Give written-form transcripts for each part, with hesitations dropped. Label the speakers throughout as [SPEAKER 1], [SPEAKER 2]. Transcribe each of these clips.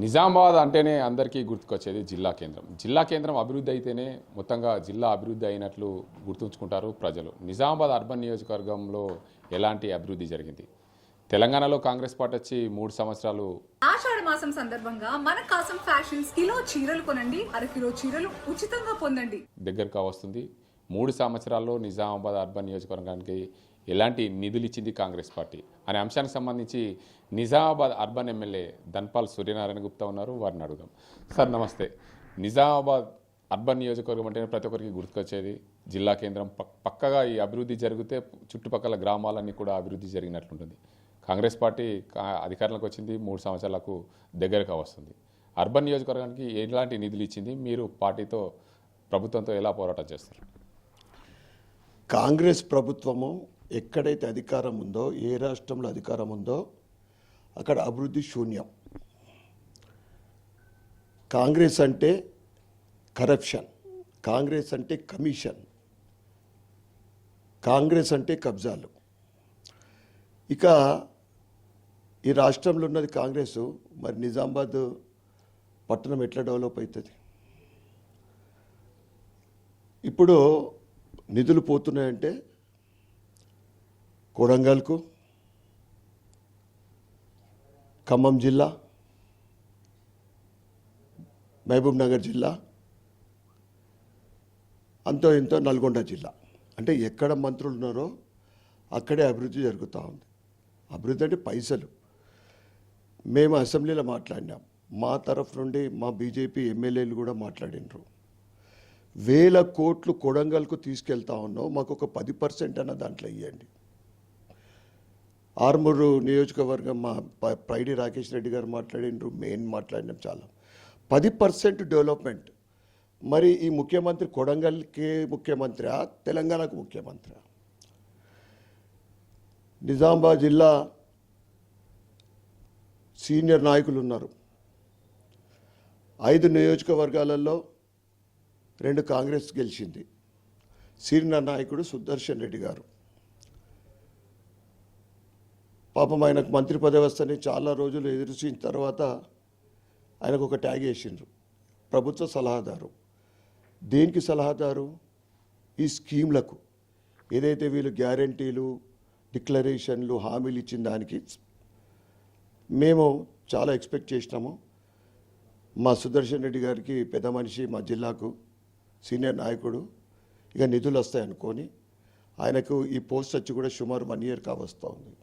[SPEAKER 1] నిజామాబాద్ అంటేనే అందరికీ గుర్తుకొచ్చేది జిల్లా కేంద్రం. జిల్లా కేంద్రం అభివృద్ధి అయితేనే మొత్తంగా జిల్లా అభివృద్ధి అయినట్లు గుర్తుంచుకుంటారు ప్రజలు. నిజామాబాద్ అర్బన్ నియోజకవర్గంలో ఎలాంటి అభివృద్ధి జరిగింది? తెలంగాణలో కాంగ్రెస్ పార్టీ వచ్చి 3 సంవత్సరాలు.
[SPEAKER 2] ఆషాఢ మాసం సందర్భంగా మన కాసం ఫ్యాషన్స్ కిలో చీరలు కొనండి, అరకిలో చీరలు ఉచితంగా పొందండి
[SPEAKER 1] దగ్గరగా వస్తుంది. 3 సంవత్సరాల్లో నిజామాబాద్ అర్బన్ నియోజకవర్గానికి ఎలాంటి నిధులు ఇచ్చింది కాంగ్రెస్ పార్టీ అనే అంశానికి సంబంధించి నిజామాబాద్ అర్బన్ ఎమ్మెల్యే ధన్పాల్ సూర్యనారాయణ గుప్తా ఉన్నారు. వారిని అడుగుదాం. సార్ నమస్తే. నిజామాబాద్ అర్బన్ నియోజకవర్గం అంటే ప్రతి ఒక్కరికి గుర్తుకొచ్చేది జిల్లా కేంద్రం. పక్కగా ఈ అభివృద్ధి జరిగితే చుట్టుపక్కల గ్రామాలన్నీ కూడా అభివృద్ధి జరిగినట్లుంటుంది. కాంగ్రెస్ పార్టీ అధికారంలోకి వచ్చింది, 3 సంవత్సరాలకు దగ్గరగా వస్తుంది. అర్బన్ నియోజకవర్గానికి ఎలాంటి నిధులు ఇచ్చింది? మీరు పార్టీతో ప్రభుత్వంతో ఎలా పోరాటం చేస్తారు?
[SPEAKER 3] కాంగ్రెస్ ప్రభుత్వము ఎక్కడైతే అధికారం ఉందో, ఏ రాష్ట్రంలో అధికారం ఉందో అక్కడ అభివృద్ధి శూన్యం. కాంగ్రెస్ అంటే కరప్షన్, కాంగ్రెస్ అంటే కమిషన్, కాంగ్రెస్ అంటే కబ్జాలు. ఇక ఈ రాష్ట్రంలో ఉన్నది కాంగ్రెస్, మరి నిజామాబాద్ పట్టణం ఎట్లా డెవలప్ అవుతుంది? ఇప్పుడు నిధులు పోతున్నాయంటే కొడంగల్కు, ఖమ్మం జిల్లా, మహబూబ్ నగర్ జిల్లా, అంతో ఇంతో నల్గొండ జిల్లా. అంటే ఎక్కడ మంత్రులు ఉన్నారో అక్కడే అభివృద్ధి జరుగుతూ ఉంది. అభివృద్ధి అంటే పైసలు. మేము అసెంబ్లీలో మాట్లాడినాం, మా తరఫు నుండి మా బీజేపీ ఎమ్మెల్యేలు కూడా మాట్లాడినారు. 1000 కోట్లు కొడంగల్కు తీసుకెళ్తా ఉన్నాం, మాకు ఒక 10% అన్న దాంట్లో ఇవ్వండి. ఆర్మూరు నియోజకవర్గం మా ప్రైడి రాకేష్ రెడ్డి గారు మాట్లాడినారు, మెయిన్ మాట్లాడినాం. చాలా 10% డెవలప్మెంట్. మరి ఈ ముఖ్యమంత్రి కొడంగల్కే ముఖ్యమంత్రి, తెలంగాణకు ముఖ్యమంత్రి? నిజామాబాద్ జిల్లా సీనియర్ నాయకులు ఉన్నారు. 5 నియోజకవర్గాలలో 2 కాంగ్రెస్ గెలిచింది. సీనియర్ నాయకుడు సుదర్శన్ రెడ్డి గారు. పాపం ఆయనకు మంత్రి పదవి వస్తేనే చాలా రోజులు ఎదురుచిన తర్వాత ఆయనకు ఒక ట్యాగ్ వేసిండ్రు, ప్రభుత్వ సలహాదారు. దేనికి సలహాదారు? ఈ స్కీమ్లకు. ఏదైతే వీళ్ళు గ్యారంటీలు, డిక్లరేషన్లు, హామీలు ఇచ్చిన దానికి మేము చాలా ఎక్స్పెక్ట్ చేసినాము. మా సుదర్శన్ రెడ్డి గారికి పెద్ద మనిషి, మా జిల్లాకు సీనియర్ నాయకుడు, ఇక నిధులు వస్తాయనుకొని ఆయనకు ఈ పోస్ట్ వచ్చి కూడా సుమారు 1 ఇయర్ కావస్తూ ఉంది.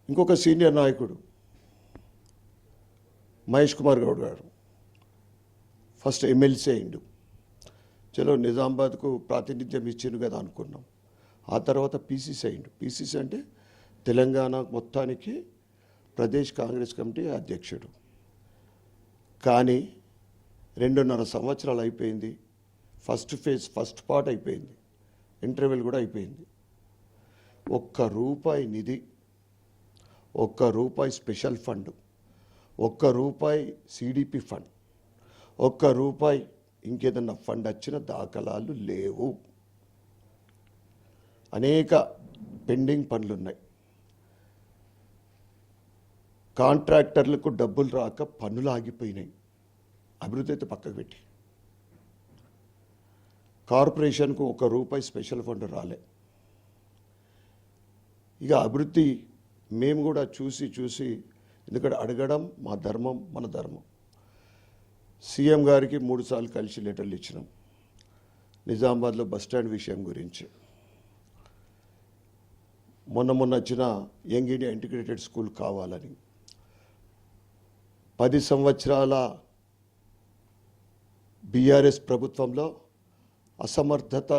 [SPEAKER 3] ఇంకొక సీనియర్ నాయకుడు మహేష్ కుమార్ గౌడ్ గారు ఫస్ట్ ఎమ్మెల్సీ అయిండు. చలో నిజామాబాద్కు ప్రాతినిధ్యం ఇచ్చిండు కదా అనుకున్నాం. ఆ తర్వాత పీసీసీ అయిండు. పీసీసీ అంటే తెలంగాణ మొత్తానికి ప్రదేశ్ కాంగ్రెస్ కమిటీ అధ్యక్షుడు. కానీ 2.5 సంవత్సరాలు అయిపోయింది. ఫస్ట్ ఫేజ్, ఫస్ట్ పార్ట్ అయిపోయింది, ఇంటర్వెల్ కూడా అయిపోయింది. ₹1 నిధి, ₹1 స్పెషల్ ఫండ్, ₹1 సిడిపి ఫండ్, ₹1 ఇంకేదన్నా ఫండ్ వచ్చిన దాఖలాలు లేవు. అనేక పెండింగ్ పనులు ఉన్నాయి. కాంట్రాక్టర్లకు డబ్బులు రాక పనులు ఆగిపోయినాయి. అభివృద్ధి అయితే పక్కకు పెట్టి, కార్పొరేషన్కు ₹1 స్పెషల్ ఫండ్ రాలే. ఇక అభివృద్ధి మేము కూడా చూసి ఎందుకంటే అడగడం మా ధర్మం, మన ధర్మం. సీఎం గారికి 3 సార్లు కలిసి లెటర్లు ఇచ్చినాం నిజామాబాద్లో బస్టాండ్ విషయం గురించి. మొన్న వచ్చిన యంగ్ ఇండియా ఇంటిగ్రేటెడ్ స్కూల్ కావాలని. 10 సంవత్సరాల బీఆర్ఎస్ ప్రభుత్వంలో అసమర్థత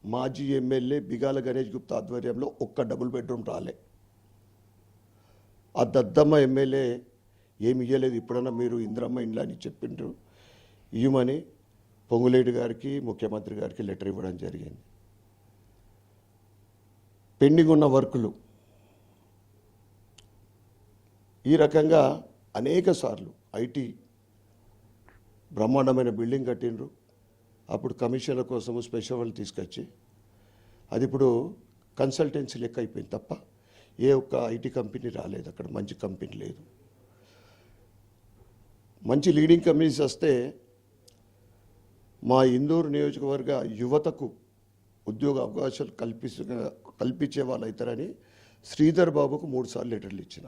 [SPEAKER 3] మాజీ ఎమ్మెల్యే బిగాల గణేష్ గుప్తా ఆధ్వర్యంలో ఒక్క డబుల్ బెడ్రూమ్ రాలే. ఆ దద్దమ్మ ఎమ్మెల్యే ఏమి ఇవ్వలేదు. ఇప్పుడన్నా మీరు ఇందిరమ్మ ఇండ్లు అని చెప్పిండ్రు, ఇవ్వమని పొంగులేటి గారికి, ముఖ్యమంత్రి గారికి లెటర్ ఇవ్వడం జరిగింది. పెండింగ్ ఉన్న వర్కులు ఈ రకంగా అనేక సార్లు. ఐటీ బ్రహ్మాండమైన బిల్డింగ్ కట్టిండ్రు. అప్పుడు కమిషన్ల కోసము స్పెషల్ వాళ్ళు తీసుకొచ్చి అది ఇప్పుడు కన్సల్టెన్సీ లెక్క అయిపోయింది తప్ప ఏ ఒక్క ఐటీ కంపెనీ రాలేదు అక్కడ, మంచి కంపెనీ లేదు. మంచి లీడింగ్ కంపెనీస్ వస్తే మా ఇందూరు నియోజకవర్గ యువతకు ఉద్యోగ అవకాశాలు కల్పించే వాళ్ళు అవుతారని శ్రీధర్ బాబుకు 3 సార్లు లెటర్లు ఇచ్చిన.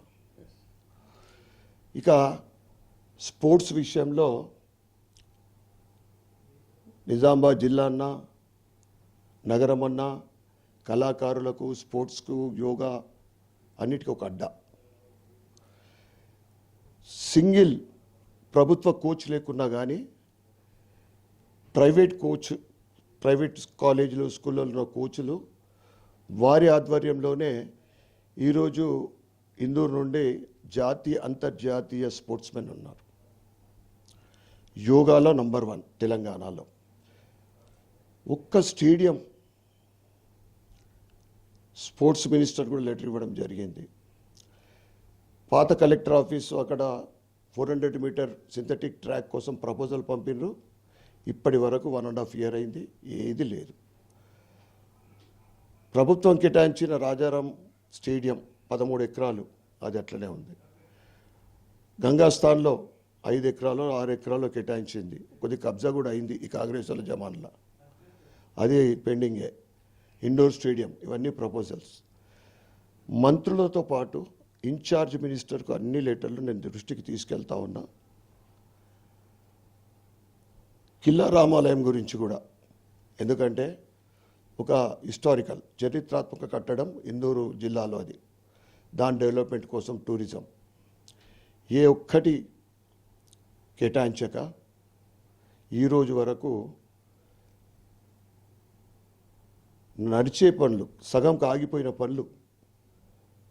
[SPEAKER 3] ఇక స్పోర్ట్స్ విషయంలో నిజామాబాద్ జిల్లా అన్నా నగరం అన్నా కళాకారులకు స్పోర్ట్స్కు యోగా అన్నిటికీ ఒక అడ్డా. సింగిల్ ప్రభుత్వ కోచ్ లేకున్నా కానీ ప్రైవేట్ కాలేజీలు స్కూళ్ళలో ఉన్న కోచ్లు వారి ఆధ్వర్యంలోనే ఈరోజు ఇందూరు నుండి జాతీయ అంతర్జాతీయ స్పోర్ట్స్మెన్ ఉన్నారు. యోగాలో నంబర్ 1 తెలంగాణలో. ఒక్క స్టేడియం స్పోర్ట్స్ మినిస్టర్ కూడా లెటర్ ఇవ్వడం జరిగింది. పాత కలెక్టర్ ఆఫీసు అక్కడ 400 మీటర్ సింథటిక్ ట్రాక్ కోసం ప్రపోజల్ పంపినరు. ఇప్పటి వరకు 1.5 ఇయర్ అయింది, ఏది లేదు. ప్రభుత్వం కేటాయించిన రాజారాం స్టేడియం 13 ఎకరాలు అది అట్లనే ఉంది. గంగాస్థాన్లో 5 ఎకరాలు 6 ఎకరాలు కేటాయించింది. కొద్ది కబ్జా కూడా అయింది ఈ కాంగ్రెస్ వాళ్ళ జమాన్లో, అది పెండింగే. ఇండోర్ స్టేడియం, ఇవన్నీ ప్రపోజల్స్. మంత్రులతో పాటు ఇన్ఛార్జ్ మినిస్టర్కు అన్ని లెటర్లు నేను దృష్టికి తీసుకెళ్తా ఉన్నా. కిల్లా రామాలయం గురించి కూడా, ఎందుకంటే ఒక హిస్టారికల్ చరిత్రాత్మక కట్టడం ఇందూరు జిల్లాలో, అది దాని డెవలప్మెంట్ కోసం టూరిజం ఏ ఒక్కటి కేటాయించక ఈరోజు వరకు నడిచే పనులు సగంకి ఆగిపోయిన పనులు.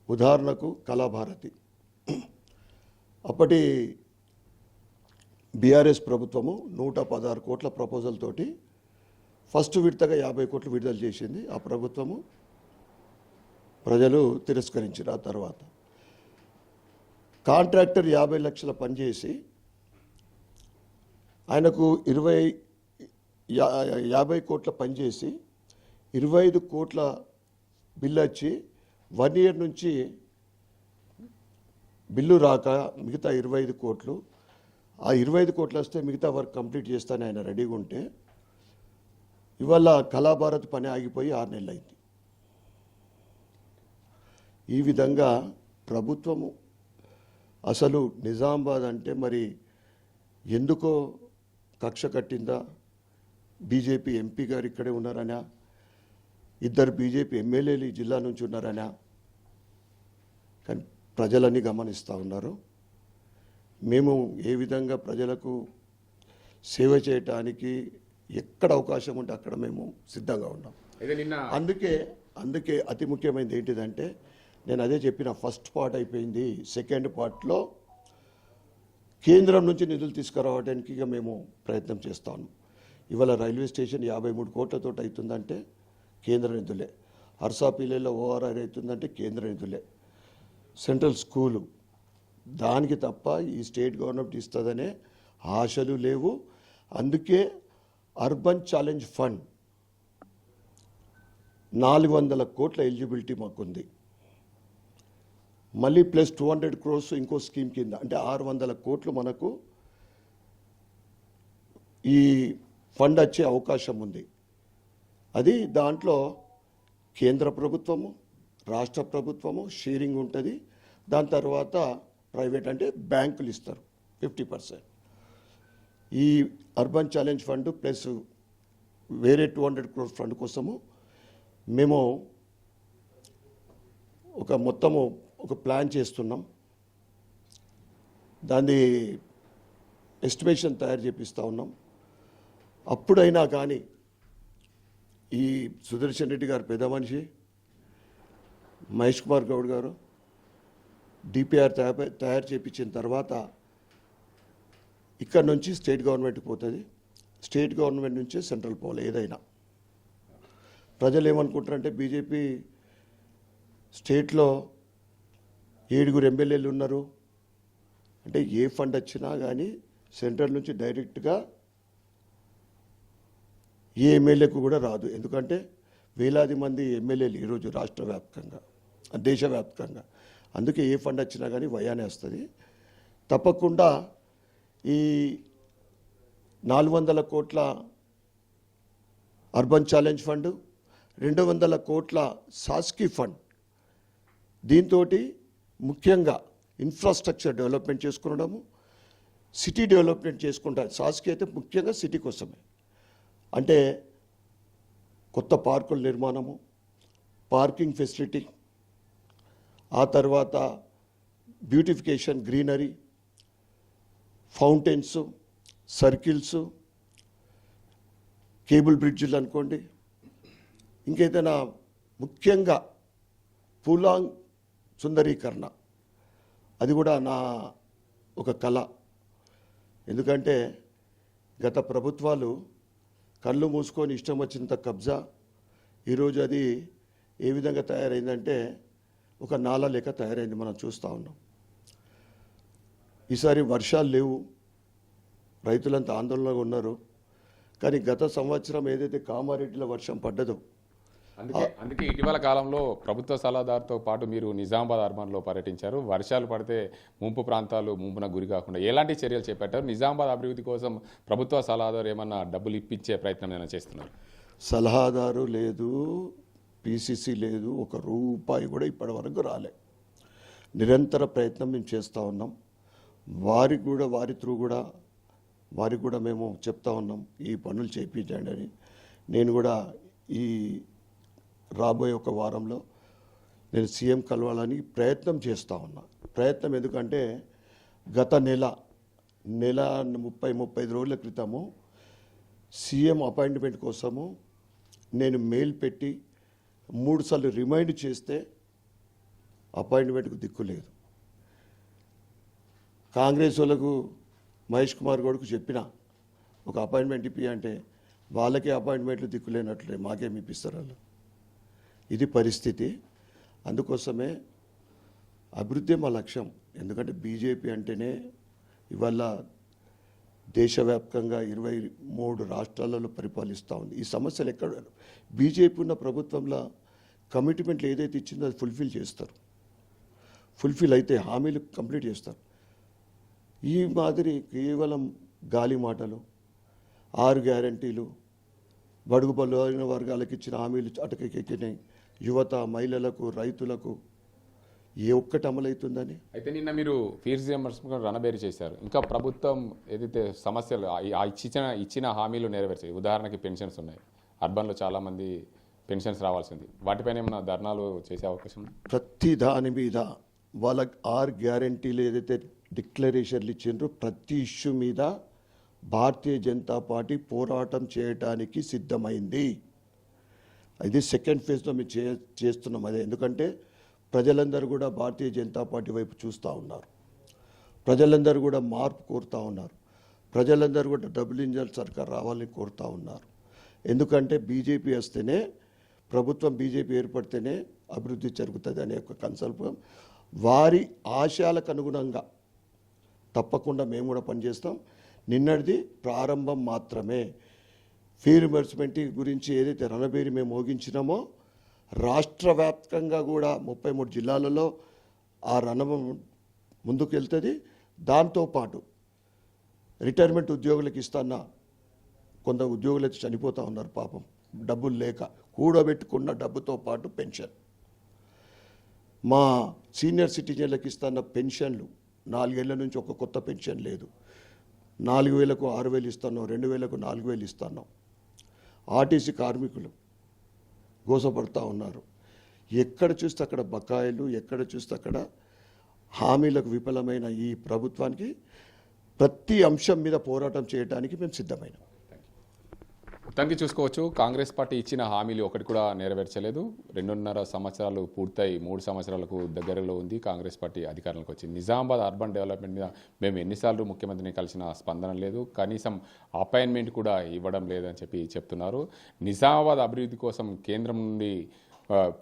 [SPEAKER 3] ఉదాహరణకు కళాభారతి, అప్పటి బీఆర్ఎస్ ప్రభుత్వము 116 కోట్ల ప్రపోజల్ తోటి ఫస్ట్ విడతగా 50 కోట్లు విడుదల చేసింది. ఆ ప్రభుత్వము ప్రజలు తిరస్కరించారు. ఆ తర్వాత కాంట్రాక్టర్ 50 లక్షల పనిచేసి ఆయనకు 50 కోట్ల పనిచేసి 25 కోట్ల బిల్లు వచ్చి 1 ఇయర్ నుంచి బిల్లు రాక మిగతా 25 కోట్లు, ఆ 25 కోట్లు వస్తే మిగతా వర్క్ కంప్లీట్ చేస్తానని ఆయన రెడీగా ఉంటే ఇవాళ కళాభారత్ పని ఆగిపోయి 6 నెలలు అయింది. ఈ విధంగా ప్రభుత్వము అసలు నిజామాబాద్ అంటే మరి ఎందుకో కక్ష కట్టిందా? బీజేపీ ఎంపీ గారు ఇక్కడే ఉన్నారనా, 2 బీజేపీ ఎమ్మెల్యేలు ఈ జిల్లా నుంచి ఉన్నారనా? కానీ ప్రజలన్నీ గమనిస్తూ ఉన్నారు. మేము ఏ విధంగా ప్రజలకు సేవ చేయటానికి ఎక్కడ అవకాశం ఉంటే అక్కడ మేము సిద్ధంగా ఉన్నాం. అందుకే అతి ముఖ్యమైనది ఏంటిదంటే, నేను అదే చెప్పిన, ఫస్ట్ పార్ట్ అయిపోయింది. సెకండ్ పార్ట్లో కేంద్రం నుంచి నిధులు తీసుకురావడానికి మేము ప్రయత్నం చేస్తాము. ఇవాళ రైల్వే స్టేషన్ 53 కోట్లతో అవుతుందంటే కేంద్ర నిధులే. హర్సాపీలేలో ఓఆర్ఆర్ అవుతుందంటే కేంద్ర నిధులే. సెంట్రల్ స్కూలు దానికి తప్ప ఈ స్టేట్ గవర్నమెంట్ ఇస్తుందనే ఆశలు లేవు. అందుకే అర్బన్ ఛాలెంజ్ ఫండ్ 400 కోట్ల ఎలిజిబిలిటీ మాకుంది. మళ్ళీ ప్లస్ 200 crores ఇంకో స్కీమ్ కింద, అంటే 600 కోట్లు మనకు ఈ ఫండ్ వచ్చే అవకాశం ఉంది. అది దాంట్లో కేంద్ర ప్రభుత్వము రాష్ట్ర ప్రభుత్వము షేరింగ్ ఉంటుంది. దాని తర్వాత ప్రైవేట్ అంటే బ్యాంకులు ఇస్తారు 50%. ఈ అర్బన్ ఛాలెంజ్ ఫండ్ ప్లస్ వేరే 200 crores ఫండ్ కోసము మేము ఒక ప్లాన్ చేస్తున్నాం. దాన్ని ఎస్టిమేషన్ తయారు చేపిస్తూ ఉన్నాం. అప్పుడైనా కానీ ఈ సుదర్శన్ రెడ్డి గారు పెద్ద మనిషి, మహేష్ కుమార్ గౌడ్ గారు డిపిఆర్ తయారు చేయించిన తర్వాత ఇక్కడ నుంచి స్టేట్ గవర్నమెంట్కి పోతుంది. స్టేట్ గవర్నమెంట్ నుంచే సెంట్రల్ పోవాలి. ఏదైనా ప్రజలు ఏమనుకుంటారంటే బీజేపీ స్టేట్లో 7 ఎమ్మెల్యేలు ఉన్నారు అంటే ఏ ఫండ్ వచ్చినా కానీ సెంట్రల్ నుంచి డైరెక్ట్గా ఏ ఎమ్మెల్యేకు కూడా రాదు. ఎందుకంటే వేలాది మంది ఎమ్మెల్యేలు ఈరోజు రాష్ట్ర వ్యాప్తంగా దేశవ్యాప్తంగా. అందుకే ఏ ఫండ్ వచ్చినా కానీ వయానే వస్తుంది. తప్పకుండా ఈ 400 కోట్ల అర్బన్ ఛాలెంజ్ ఫండ్, 200 కోట్ల సాస్కి ఫండ్, దీంతో ముఖ్యంగా ఇన్ఫ్రాస్ట్రక్చర్ డెవలప్మెంట్ చేసుకునడము, సిటీ డెవలప్మెంట్ చేసుకుంటారు. సాస్కి అయితే ముఖ్యంగా సిటీ కోసమే, అంటే కొత్త పార్కుల నిర్మాణము, పార్కింగ్ ఫెసిలిటీ, ఆ తర్వాత beautification, greenery, fountains, circles, cable బ్రిడ్జిలు అనుకోండి, ఇంకేదైనా ముఖ్యంగా పూలాంగ్ సుందరీకరణ, అది కూడా నా ఒక కళ. ఎందుకంటే గత ప్రభుత్వాలు కళ్ళు మూసుకొని ఇష్టం వచ్చినంత కబ్జా, ఈరోజు అది ఏ విధంగా తయారైందంటే ఒక నాలా లెక్క తయారైంది, మనం చూస్తూ ఉన్నాం. ఈసారి వర్షాలు లేవు, రైతులంతా ఆందోళనగా ఉన్నారు. కానీ గత సంవత్సరం ఏదైతే కామారెడ్డిలో వర్షం పడ్డదో,
[SPEAKER 1] అందుకే ఇటీవల కాలంలో ప్రభుత్వ సలహాదారుతో పాటు మీరు నిజామాబాద్ అర్బన్లో పర్యటించారు. వర్షాలు పడితే ముంపు ప్రాంతాలు ముంపున గురి కాకుండా ఎలాంటి చర్యలు చేపట్టారు? నిజామాబాద్ అభివృద్ధి కోసం ప్రభుత్వ సలహాదారు ఏమన్నా డబ్బులు ఇప్పించే ప్రయత్నం ఏమైనా చేస్తున్నారు?
[SPEAKER 3] సలహాదారు లేదు, పిసిసి లేదు, ఒక రూపాయి కూడా ఇప్పటి వరకు రాలే. నిరంతర ప్రయత్నం మేము చేస్తూ ఉన్నాం. వారికి కూడా మేము చెప్తా ఉన్నాం, ఈ పనులు చేయించండి అని. నేను కూడా ఈ రాబోయే ఒక వారంలో నేను సీఎం కలవాలని ప్రయత్నం చేస్తూ ఉన్నా. ప్రయత్నం ఎందుకంటే గత నెల 30-35 రోజుల క్రితము సీఎం అపాయింట్మెంట్ కోసము నేను మెయిల్ పెట్టి 3 సార్లు రిమైండ్ చేస్తే అపాయింట్మెంట్కు దిక్కు లేదు. కాంగ్రెస్ వాళ్ళకు మహేష్ కుమార్ గౌడ్కు చెప్పిన ఒక అపాయింట్మెంట్ ఇప్పి అంటే వాళ్ళకే అపాయింట్మెంట్లు దిక్కులేనట్లే, మాకేమి ఇప్పిస్తారు వాళ్ళు. ఇది పరిస్థితి. అందుకోసమే అభివృద్ధి మా లక్ష్యం. ఎందుకంటే బీజేపీ అంటేనే ఇవాళ దేశవ్యాప్తంగా 23 రాష్ట్రాలలో పరిపాలిస్తూ ఉంది. ఈ సమస్యలు ఎక్కడ బీజేపీ ఉన్న ప్రభుత్వంలో కమిట్మెంట్లు ఏదైతే ఇచ్చిందో అది ఫుల్ఫిల్ చేస్తారు. ఫుల్ఫిల్ అయితే హామీలు కంప్లీట్ చేస్తారు. ఈ మాదిరి కేవలం గాలి మాటలు, 6 గ్యారంటీలు, బడుగు బలైన వర్గాలకు ఇచ్చిన హామీలు అటకెక్కినాయి. యువత, మహిళలకు, రైతులకు ఏ ఒక్కటి అమలవుతుందని.
[SPEAKER 1] అయితే నిన్న మీరు ఫీజు రియంబర్స్మెంట్ రణబేరి చేశారు. ఇంకా ప్రభుత్వం ఏదైతే సమస్యలు ఇచ్చిన హామీలు నెరవేర్చాయి. ఉదాహరణకి పెన్షన్స్ ఉన్నాయి, అర్బన్లో చాలామంది పెన్షన్స్ రావాల్సింది, వాటిపైన ఏమైనా ధర్నాలు చేసే అవకాశం ఉంది?
[SPEAKER 3] ప్రతి దాని మీద వాళ్ళ 6 గ్యారంటీలు ఏదైతే డిక్లరేషన్లు ఇచ్చిండ్రో ప్రతి ఇష్యూ మీద భారతీయ జనతా పార్టీ పోరాటం చేయడానికి సిద్ధమైంది. ఇది సెకండ్ ఫేజ్లో మేము చేస్తున్నాం. అదే ఎందుకంటే ప్రజలందరూ కూడా భారతీయ జనతా పార్టీ వైపు చూస్తూ ఉన్నారు. ప్రజలందరూ కూడా మార్పు కోరుతూ ఉన్నారు. ప్రజలందరూ కూడా డబుల్ ఇంజన్ సర్కార్ రావాలని కోరుతూ ఉన్నారు. ఎందుకంటే బీజేపీ వస్తేనే, ప్రభుత్వం బీజేపీ ఏర్పడితేనే అభివృద్ధి జరుగుతుంది అనే ఒక కన్సల్పం. వారి ఆశయాలకు అనుగుణంగా తప్పకుండా మేము కూడా పనిచేస్తాం. నిన్నటిది ప్రారంభం మాత్రమే. ఫీ రియంబర్స్మెంట్ గురించి ఏదైతే రణబేరి మేము మోగించినామో రాష్ట్ర వ్యాప్తంగా కూడా 33 జిల్లాలలో ఆ రణం ముందుకు వెళ్తుంది. దాంతోపాటు రిటైర్మెంట్ ఉద్యోగులకు ఇస్తాన్న కొంత ఉద్యోగులు అయితే చనిపోతూ ఉన్నారు పాపం, డబ్బులు లేక. కూడబెట్టుకున్న డబ్బుతో పాటు పెన్షన్, మా సీనియర్ సిటిజన్లకు ఇస్తున్న పెన్షన్లు 4 ఏళ్ల నుంచి ఒక కొత్త పెన్షన్ లేదు. 4,000కు 6,000 ఇస్తున్నాం, 2,000కు 4,000 ఇస్తున్నాం. ఆర్టీసీ కార్మికులు గోసపడుతూ ఉన్నారు. ఎక్కడ చూస్తే అక్కడ బకాయిలు, ఎక్కడ చూస్తే అక్కడ హామీలకు విఫలమైన ఈ ప్రభుత్వానికి ప్రతి అంశం మీద పోరాటం చేయడానికి మేము సిద్ధమైనాం.
[SPEAKER 1] మొత్తానికి చూసుకోవచ్చు, కాంగ్రెస్ పార్టీ ఇచ్చిన హామీలు ఒకటి కూడా నెరవేర్చలేదు. 2.5 సంవత్సరాలు పూర్తయి 3 సంవత్సరాలకు దగ్గరలో ఉంది కాంగ్రెస్ పార్టీ అధికారంలోకి వచ్చింది. నిజామాబాద్ అర్బన్ డెవలప్మెంట్ మీద మేము ఎన్నిసార్లు ముఖ్యమంత్రిని కలిసిన స్పందన లేదు, కనీసం అపాయింట్మెంట్ కూడా ఇవ్వడం లేదని చెప్తున్నారు. నిజామాబాద్ అభివృద్ధి కోసం కేంద్రం నుండి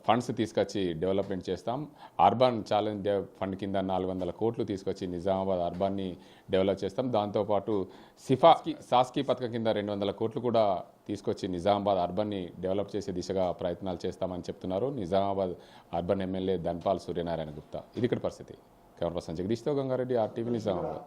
[SPEAKER 1] ఫండ్స్ తీసుకొచ్చి డెవలప్మెంట్ చేస్తాం. అర్బన్ ఛాలెంజ్ ఫండ్ కింద 400 కోట్లు తీసుకొచ్చి నిజామాబాద్ అర్బన్ని డెవలప్ చేస్తాం. దాంతోపాటు సాస్కి పథకం కింద 200 కోట్లు కూడా తీసుకొచ్చి నిజామాబాద్ అర్బన్ని డెవలప్ చేసే దిశగా ప్రయత్నాలు చేస్తామని చెప్తున్నారు నిజామాబాద్ అర్బన్ ఎమ్మెల్యే ధన్పాల్ సూర్యనారాయణ గుప్తా. ఇది ఇక్కడ పరిస్థితి. కెమెరా పర్సన్ జగదీష్తో గంగారెడ్డి, RTV నిజామాబాద్.